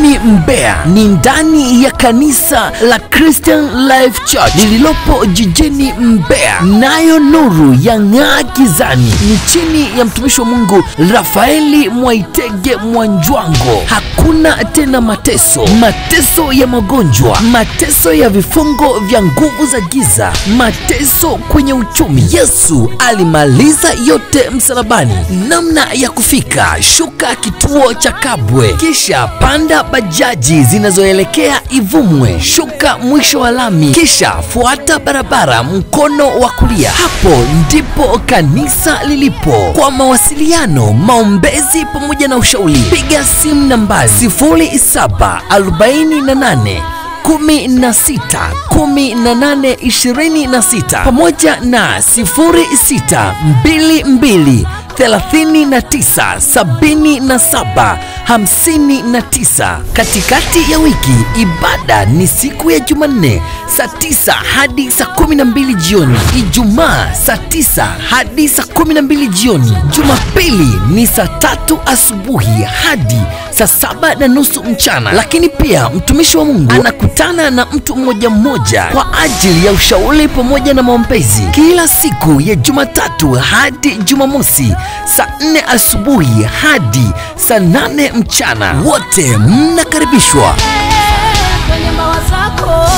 jijini Mbeya ni ndani ya kanisa la Christian Life Church lililopo jijini Mbeya. Nayo nuru yang'aa gizani, ni chini ya mtumishi wa Mungu Rafaeli Mwaitege Mwanjwango. Hakuna tena mateso ya magonjwa, mateso ya vifungo vya nguvu za giza, mateso kwenye uchumi. Yesu alimaliza yote msalabani. Namna ya kufika: shuka kituo cha Kabwe, kisha panda bajaji zinazoelekea Ivumwe, shuka mwisho wa lami, kisha fuata barabara mkono wa kulia. Hapo ndipo kanisa lilipo. Kwa mawasiliano, maombezi pamoja na ushauri, piga simu nambari 0748 16 pamoja na 0622 397759. Katikati ya wiki, ibada ni siku ya Jumanne saa 9 hadi saa 12 jioni, Ijumaa saa 9 hadi saa 12 jioni, Jumapili ni saa 3 asubuhi hadi saa 7:30 mchana. Lakini pia mtumishi wa Mungu anakutana na mtu mmoja kwa ajili ya ushauri pamoja na maombezi kila siku ya Jumatatu hadi Jumamosi saa 4 asubuhi hadi saa 8 mchana. Wote mnakaribishwa. Kwenye mbawa zako